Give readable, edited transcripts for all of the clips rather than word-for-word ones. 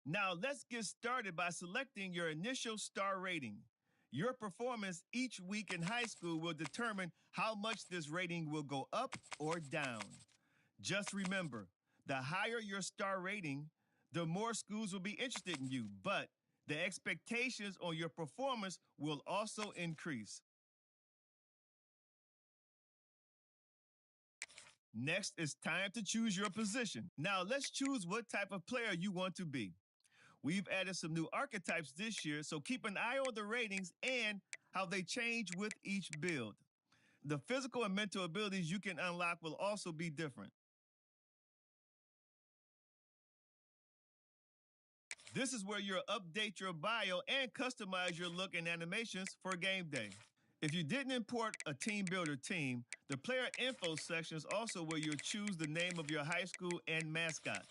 Now let's get started by selecting your initial star rating. Your performance each week in high school will determine how much this rating will go up or down. Just remember, the higher your star rating, the more schools will be interested in you, but the expectations on your performance will also increase. Next, it's time to choose your position. Now, let's choose what type of player you want to be. We've added some new archetypes this year, so keep an eye on the ratings and how they change with each build. The physical and mental abilities you can unlock will also be different. This is where you'll update your bio and customize your look and animations for game day. If you didn't import a team builder team, the player info section is also where you'll choose the name of your high school and mascot.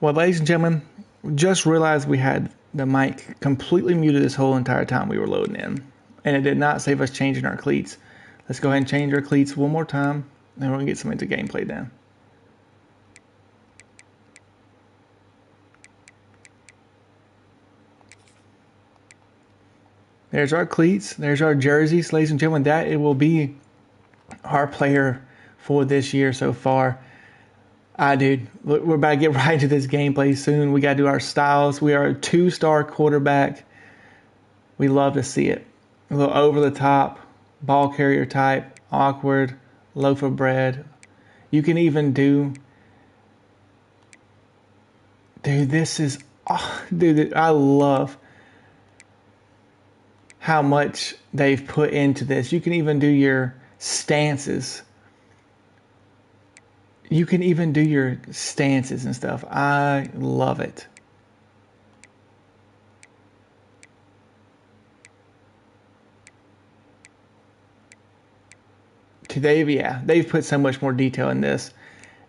Well, ladies and gentlemen, just realized we had the mic completely muted this whole entire time we were loading in. And it did not save us changing our cleats. Let's go ahead and change our cleats one more time, and we're going to get some into gameplay then. There's our cleats. There's our jerseys. Ladies and gentlemen, that it will be our player for this year so far. Dude, we're about to get right into this gameplay soon. We got to do our styles. We are a 2-star quarterback. We love to see it. A little over the top, ball carrier type, awkward, loaf of bread. You can even do... Dude, this is... Oh, dude, I love how much they've put into this. You can even do your stances. You can even do your stances and stuff. I love it. They've put so much more detail in this,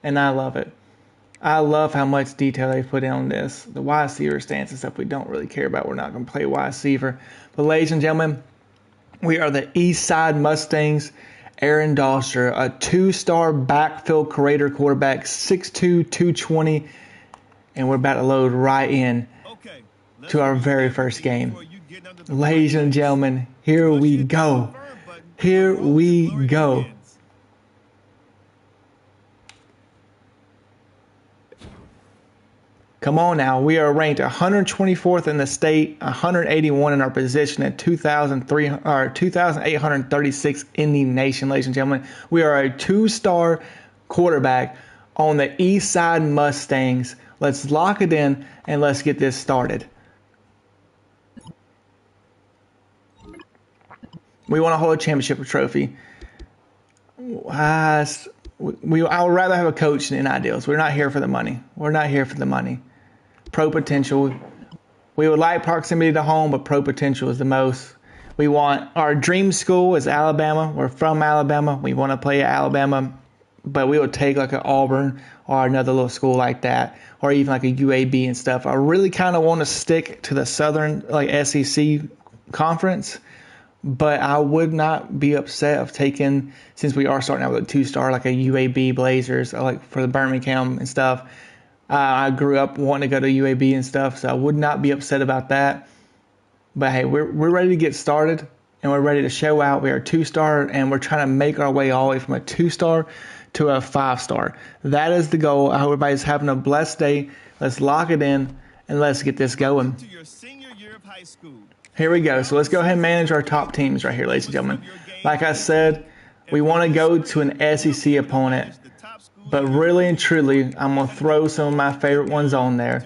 and I love it. I love how much detail they put in on this. The wide receiver stance and stuff we don't really care about. We're not going to play wide receiver. But ladies and gentlemen, we are the East Side Mustangs. Aaron Doster, a 2-star backfield creator quarterback, 6'2", 220, and we're about to load right in to our very first game. Ladies and gentlemen, here we go. Here we go. Come on now, we are ranked 124th in the state, 181 in our position at 2,836 in the nation, ladies and gentlemen. We are a 2-star quarterback on the East Side Mustangs. Let's lock it in and let's get this started. We want to hold a championship trophy. I would rather have a coach than ideals. We're not here for the money. We're not here for the money. Pro potential. We would like proximity to home, but pro potential is the most. We want our dream school is Alabama. We're from Alabama. We want to play at Alabama, but we would take like an Auburn or another little school like that, or even like a UAB and stuff. I really kind of want to stick to the Southern like SEC conference, but I would not be upset of taking, since we are starting out with a 2-star, like a UAB Blazers, like for the Birmingham and stuff. I grew up wanting to go to UAB and stuff, so I would not be upset about that. But hey, we're ready to get started, and we're ready to show out. We are a 2-star, and we're trying to make our way all the way from a 2-star to a 5-star. That is the goal. I hope everybody's having a blessed day. Let's lock it in, and let's get this going. Here we go. So let's go ahead and manage our top teams right here, ladies and gentlemen. Like I said, we want to go to an SEC opponent. But really and truly, I'm going to throw some of my favorite ones on there.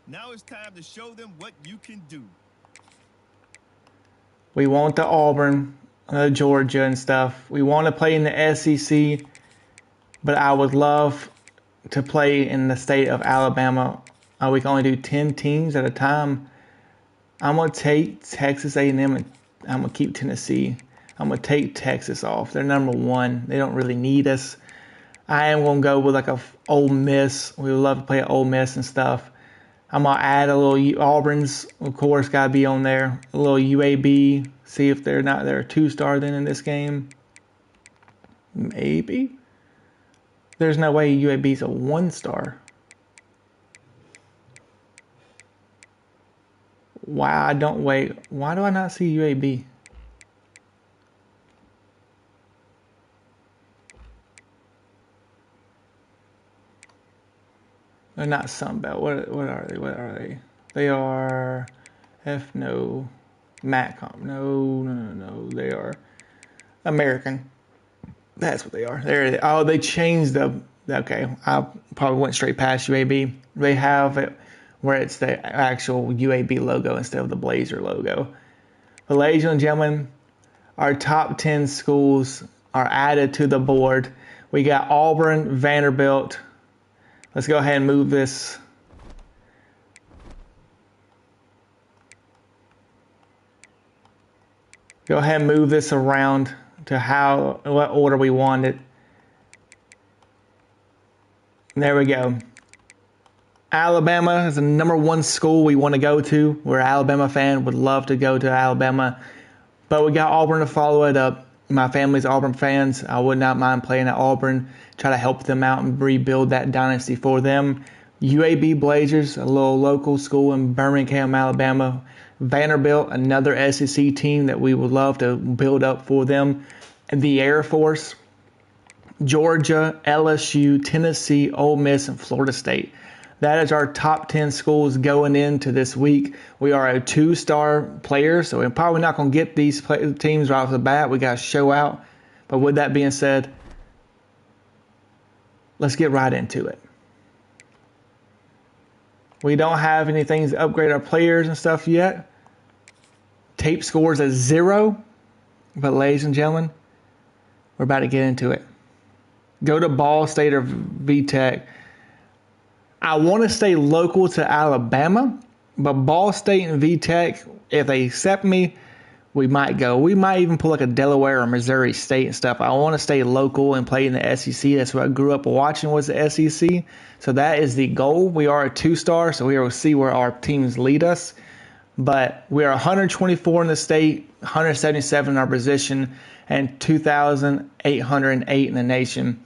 Now it's time to show them what you can do. We want the Auburn, Georgia and stuff. We want to play in the SEC, but I would love to play in the state of Alabama. We can only do 10 teams at a time. I'm going to take Texas A&M, and I'm going to keep Tennessee. I'm going to take Texas off. They're number 1. They don't really need us. I am going to go with like a Ole Miss. We would love to play at Ole Miss and stuff. I'm going to add a little Auburn's, of course, got to be on there. A little UAB. See if they're a 2-star then in this game. Maybe. There's no way UAB's a 1-star. Why do I not see UAB? They're not Sunbelt. What are they? What are they? They are MATCOM. No. They are American. That's what they are. They changed okay, I probably went straight past UAB. They have it where it's the actual UAB logo instead of the Blazer logo. But ladies and gentlemen, our top 10 schools are added to the board. We got Auburn, Vanderbilt. Let's go ahead and move this. Go ahead and move this around to what order we want it. There we go. Alabama is the #1 school we want to go to. We're an Alabama fan, would love to go to Alabama. But we got Auburn to follow it up. My family's Auburn fans. I would not mind playing at Auburn, try to help them out and rebuild that dynasty for them. UAB Blazers, a little local school in Birmingham, Alabama. Vanderbilt, another SEC team that we would love to build up for them. And the Air Force, Georgia, LSU, Tennessee, Ole Miss, and Florida State. That is our top 10 schools going into this week. We are a 2-star player, so we're probably not going to get these teams right off the bat. We got to show out. But with that being said, let's get right into it. We don't have any things to upgrade our players and stuff yet. Tape scores a 0. But ladies and gentlemen, we're about to get into it. Go to Ball State or VTech. I want to stay local to Alabama, but Ball State and VTech, if they accept me, we might go. We might even pull like a Delaware or Missouri State and stuff. I want to stay local and play in the SEC. That's what I grew up watching, was the SEC. So that is the goal. We are a 2-star, so we will see where our teams lead us. But we are 124 in the state, 177 in our position, and 2,808 in the nation.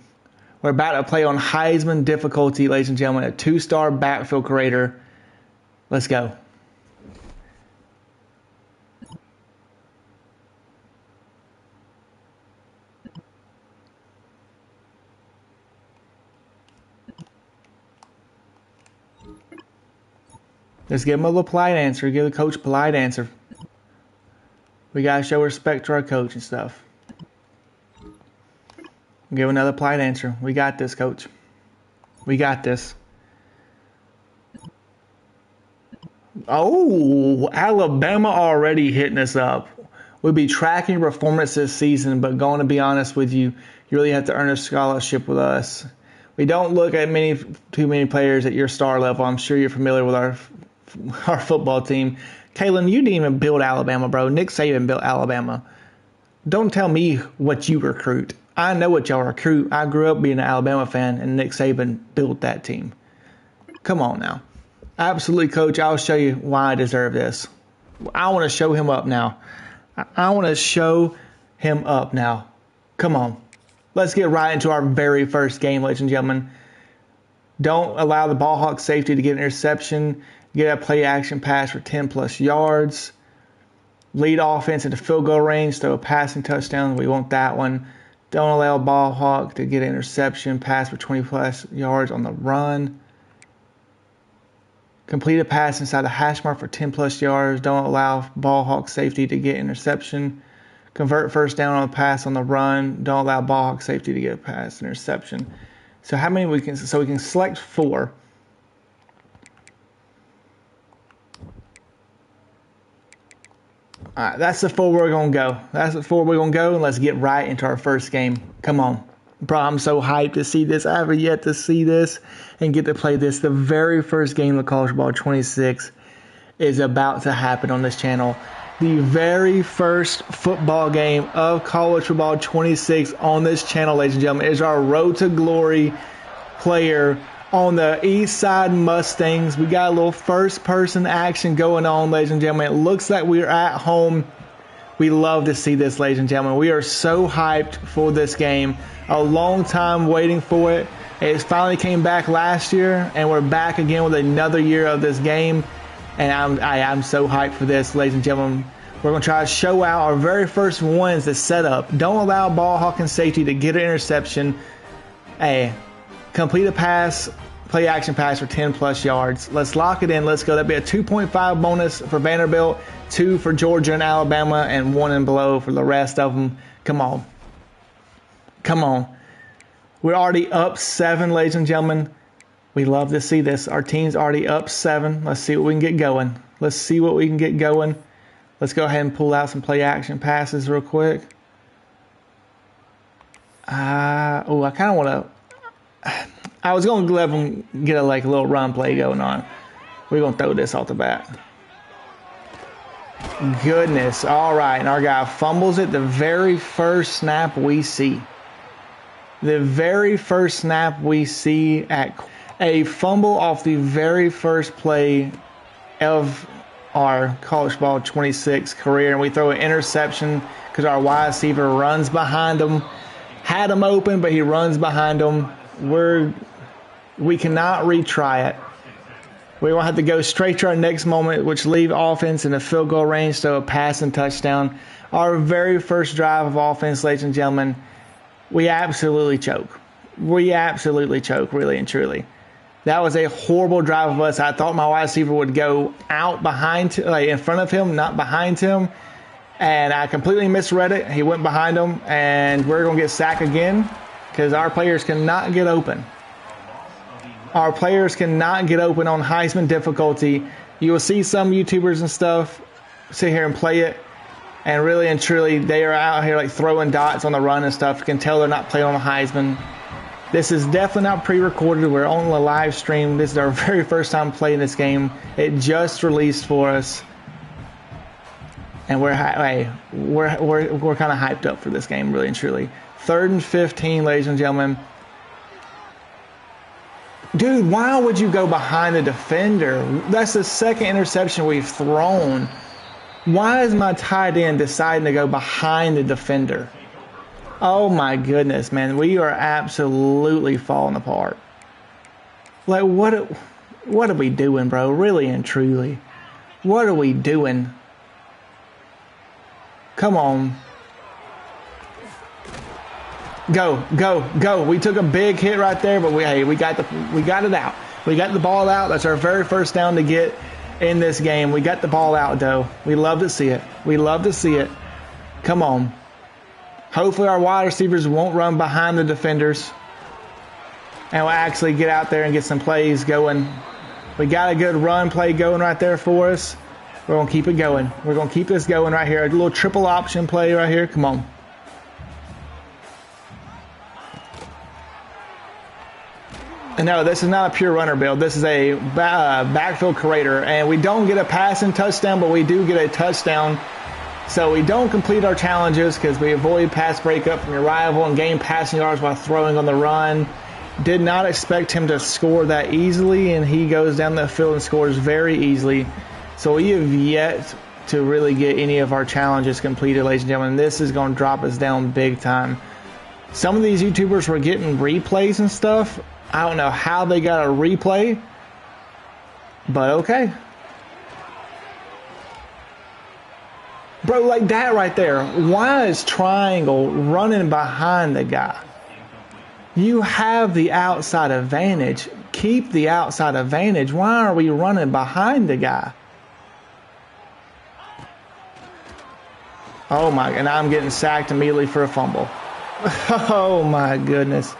We're about to play on Heisman difficulty, ladies and gentlemen, a 2-star backfield creator. Let's go. Let's give him a little polite answer. Give the coach a polite answer. We got to show respect to our coach and stuff. Give another polite answer. We got this, coach. We got this. Oh, Alabama already hitting us up. We'll be tracking performance this season, but going to be honest with you, you really have to earn a scholarship with us. We don't look at too many players at your star level. I'm sure you're familiar with our football team. Kalen, you didn't even build Alabama, bro. Nick Saban built Alabama. Don't tell me what you recruit. I know what y'all recruit. I grew up being an Alabama fan, and Nick Saban built that team. Come on now. Absolutely, coach. I'll show you why I deserve this. I want to show him up now. I want to show him up now. Come on. Let's get right into our very first game, ladies and gentlemen. Don't allow the ball hawk safety to get an interception. Get a play action pass for 10+ yards. Lead offense into field goal range. Throw a passing touchdown. We want that one. Don't allow ball hawk to get an interception. Pass for 20+ yards on the run. Complete a pass inside the hash mark for 10+ yards. Don't allow ball hawk safety to get interception. Convert first down on a pass on the run. Don't allow ball hawk safety to get a pass interception. So how many we can select 4. All right, that's the 4 we're going to go. That's the 4 we're going to go, and let's get right into our first game. Come on. Bro, I'm so hyped to see this. I haven't yet to see this and get to play this. The very first game of College Football 26 is about to happen on this channel. The very first football game of College Football 26 on this channel, ladies and gentlemen, is our Road to Glory player on the East Side Mustangs. We got a little first-person action going on, ladies and gentlemen. It looks like we're at home. We love to see this, ladies and gentlemen. We are so hyped for this game. A long time waiting for it. It finally came back last year, and we're back again with another year of this game. And I'm so hyped for this, ladies and gentlemen. We're going to try to show out our very first one is the setup. Don't allow ball hawk and safety to get an interception. Hey, complete a pass, play action pass for 10+ yards. Let's lock it in. Let's go. That'd be a 2.5 bonus for Vanderbilt, 2 for Georgia and Alabama, and 1 and below for the rest of them. Come on. Come on. We're already up 7, ladies and gentlemen. We love to see this. Our team's already up 7. Let's see what we can get going. Let's see what we can get going. Let's go ahead and pull out some play action passes real quick. I kind of want to. I was going to let them get a little run play going on. We're going to throw this off the bat. Goodness. All right. And our guy fumbles it the very first snap we see. The very first snap we see at a fumble off the very first play of our college ball 26 career, and we throw an interception because our wide receiver runs behind him. Had him open, but he runs behind him. We cannot retry it. We will have to go straight to our next moment, which leave offense in a field goal range, so a pass and touchdown. Our very first drive of offense, ladies and gentlemen, we absolutely choke. We absolutely choke, really and truly. That was a horrible drive of us. I thought my wide receiver would go out behind, like in front of him, not behind him. And I completely misread it. He went behind him, and we're going to get sacked again because our players cannot get open. Our players cannot get open on Heisman difficulty. You will see some YouTubers and stuff sit here and play it, and really and truly, they are out here like throwing dots on the run and stuff. You can tell they're not playing on the Heisman. This is definitely not pre-recorded. We're on the live stream. This is our very first time playing this game. It just released for us. And we're kind of hyped up for this game, really and truly. 3rd and 15, ladies and gentlemen. Dude, why would you go behind the defender? That's the second interception we've thrown. Why is my tight end deciding to go behind the defender? Oh my goodness, man. We are absolutely falling apart. Like, what are we doing, bro? Really and truly. What are we doing? Come on. Go. We took a big hit right there, but we got it out. We got the ball out. That's our very first down to get in this game. We got the ball out, though. We love to see it. Come on. Hopefully our wide receivers won't run behind the defenders, and we'll actually get out there and get some plays going. We got a good run play going right there for us. We're going to keep it going. We're going to keep this going right here. A little triple option play right here. Come on. And no, this is not a pure runner build. This is a backfield creator. And we don't get a passing touchdown, but we do get a touchdown. So we don't complete our challenges because we avoid pass breakup from your rival and gain passing yards while throwing on the run. Did not expect him to score that easily, and he goes down the field and scores very easily. So we have yet to really get any of our challenges completed, ladies and gentlemen. This is going to drop us down big time. Some of these YouTubers were getting replays and stuff. I don't know how they got a replay, but okay. Bro, like that right there. Why is triangle running behind the guy? You have the outside advantage. Keep the outside advantage. Why are we running behind the guy? Oh my, and I'm getting sacked immediately for a fumble. Oh my goodness.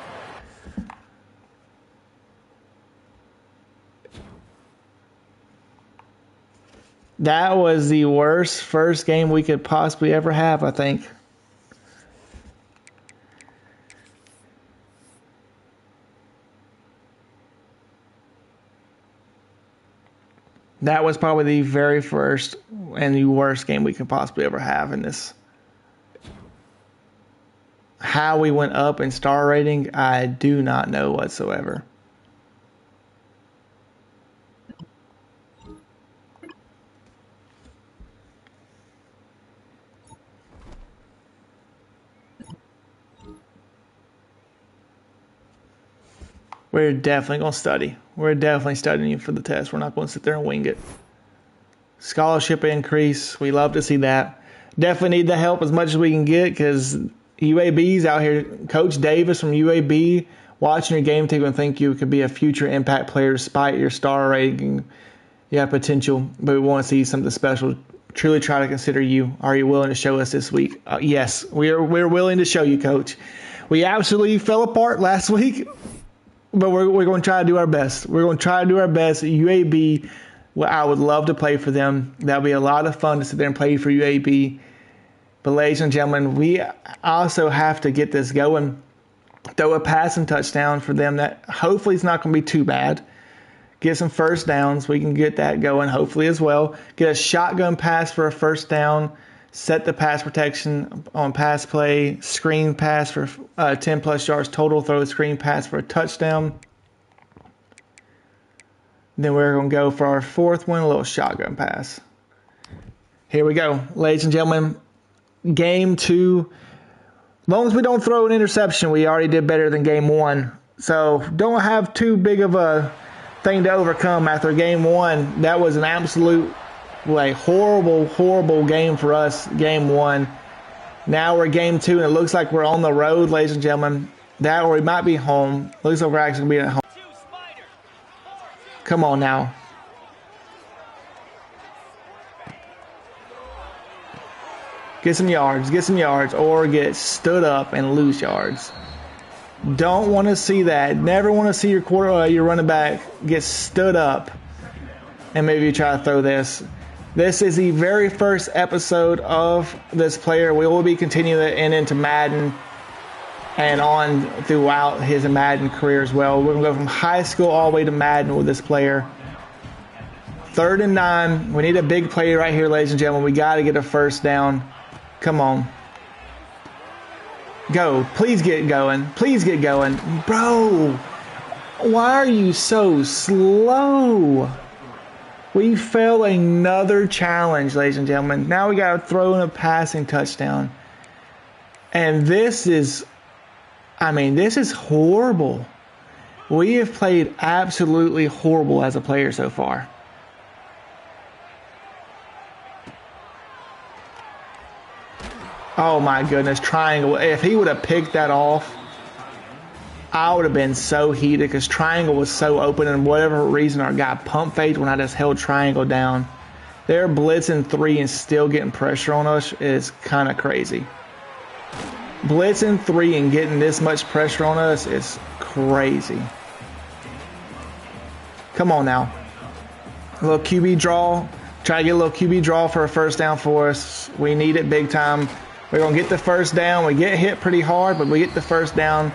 That was the worst first game we could possibly ever have, I think. That was probably the very first and the worst game we could possibly ever have in this. How we went up in star rating, I do not know whatsoever. We're definitely going to study. We're definitely studying for the test. We're not going to sit there and wing it. Scholarship increase. We love to see that. Definitely need the help as much as we can get because UAB's out here. Coach Davis from UAB watching your game tape and think you could be a future impact player despite your star rating. You have potential, but we want to see something special. Truly try to consider you. Are you willing to show us this week? Yes, we're willing to show you, Coach. We absolutely fell apart last week. But we're going to try to do our best. We're going to try to do our best. UAB, well, I would love to play for them. That would be a lot of fun to sit there and play for UAB. But ladies and gentlemen, we also have to get this going. Throw a passing touchdown for them that hopefully is not going to be too bad. Get some first downs. We can get that going hopefully as well. Get a shotgun pass for a first down. set the pass protection on pass play, screen pass for 10 plus yards total, throw a screen pass for a touchdown. Then we're going to go for our fourth one, a little shotgun pass. Here we go, ladies and gentlemen. Game 2. As long as we don't throw an interception, we already did better than game 1. So don't have too big of a thing to overcome after game 1. That was an absolute horrible game for us, game 1. Now we're game 2, and it looks like we're on the road, ladies and gentlemen. That or we might be home. Looks like we're actually going to be at home. Come on now. Get some yards, or get stood up and lose yards. Don't want to see that. Never want to see your running back get stood up and maybe try to throw this. This is the very first episode of this player. We will be continuing it into Madden and on throughout his Madden career as well. We're going to go from high school all the way to Madden with this player. 3rd and 9. We need a big play right here, ladies and gentlemen. We got to get a first down. Come on. Go. Please get going. Please get going. Bro, why are you so slow? We failed another challenge, ladies and gentlemen. Now we got to throw in a passing touchdown. And this is horrible. We have played absolutely horrible as a player so far. Oh my goodness, triangle. If he would have picked that off, I would have been so heated because triangle was so open, and whatever reason our guy pump faked when I just held triangle down. They're blitzing 3 and still getting pressure on us is kind of crazy. Blitzing 3 and getting this much pressure on us is crazy. Come on now. A little QB draw. Try to get a little QB draw for a first down for us. We need it big time. We're going to get the first down. We get hit pretty hard, but we get the first down.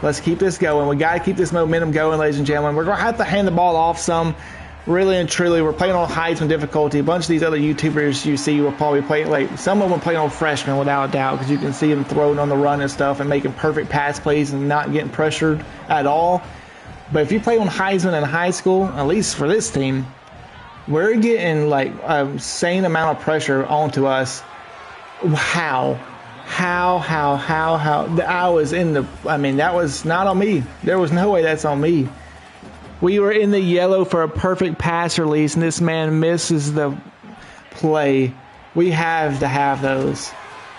Let's keep this going. We got to keep this momentum going, ladies and gentlemen. We're going to have to hand the ball off some. Really and truly, we're playing on Heisman difficulty. A bunch of these other YouTubers you see will probably play, some of them playing on freshmen without a doubt, because you can see them throwing on the run and stuff and making perfect pass plays and not getting pressured at all. But if you play on Heisman in high school, at least for this team, we're getting a insane amount of pressure onto us. How? I was in the, that was not on me. There was no way that's on me. We were in the yellow for a perfect pass release, and this man misses the play. We have to have those.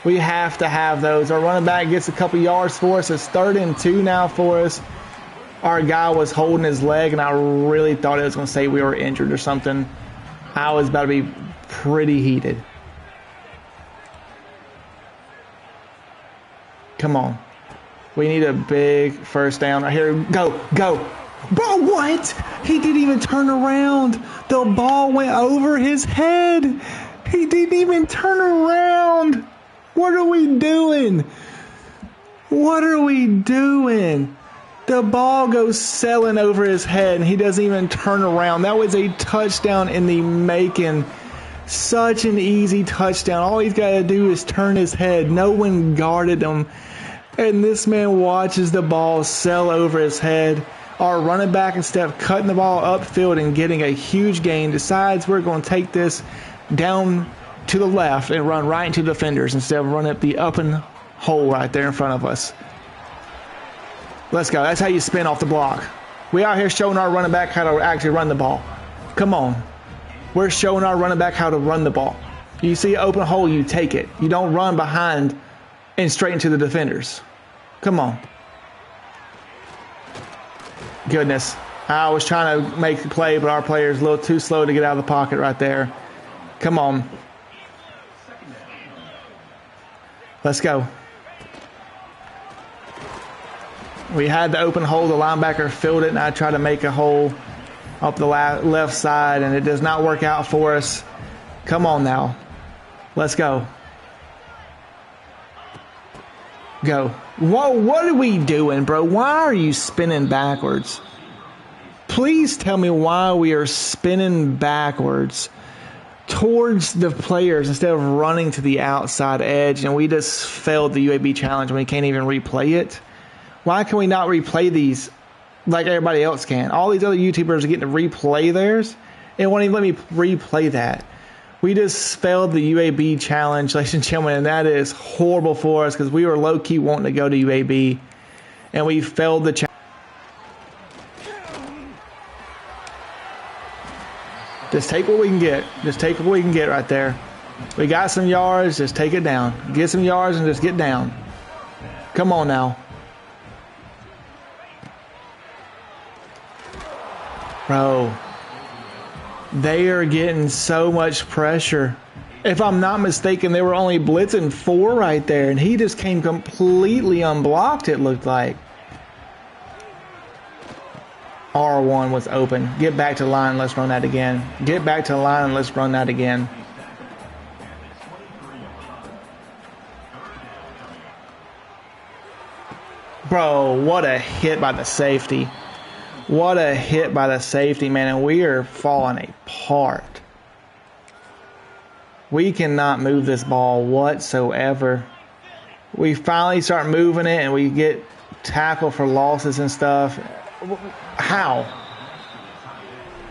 Our running back gets a couple yards for us. It's 3rd and 2 now for us. Our guy was holding his leg, and I really thought it was going to say we were injured or something. I was about to be pretty heated. Come on. We need a big first down right here. Go. Bro, what? He didn't even turn around. The ball went over his head. He didn't even turn around. What are we doing? The ball goes sailing over his head, and he doesn't even turn around. That was a touchdown in the making. Such an easy touchdown. All he's got to do is turn his head. No one guarded him. And this man watches the ball sail over his head. Our running back, instead of cutting the ball upfield and getting a huge gain, decides we're going to take this down to the left and run right into the defenders instead of running up the open hole right there in front of us. Let's go. That's how you spin off the block. We out here showing our running back how to actually run the ball. Come on. We're showing our running back how to run the ball. You see an open hole, you take it. You don't run behind and straight into the defenders. Come on. Goodness. I was trying to make the play, but our player is a little too slow to get out of the pocket right there. Come on. Let's go. We had the open hole. The linebacker filled it, and I tried to make a hole up the left side, and it does not work out for us. Come on now. Let's go. Go. Whoa, what are we doing, bro? Why are you spinning backwards? Please tell me why we are spinning backwards. towards the players instead of running to the outside edge, and we just failed the UAB challenge when we can't even replay it. Why can we not replay these like everybody else can? All these other YouTubers are getting to replay theirs. It won't even let me replay that. We just failed the UAB challenge, ladies and gentlemen, and that is horrible for us because we were low-key wanting to go to UAB, and we failed the challenge. Just take what we can get. Just take what we can get right there. We got some yards, just take it down. Get some yards and just get down. Come on now. Bro, they are getting so much pressure. If I'm not mistaken, they were only blitzing 4 right there, and he just came completely unblocked, it looked like. R1 was open. Get back to the line. Let's run that again. Get back to the line and let's run that again. Bro, what a hit by the safety. What a hit by the safety, man. And we are falling apart. We cannot move this ball whatsoever. We finally start moving it and we get tackled for losses and stuff. How?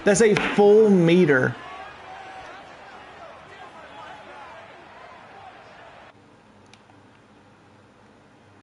That's a full meter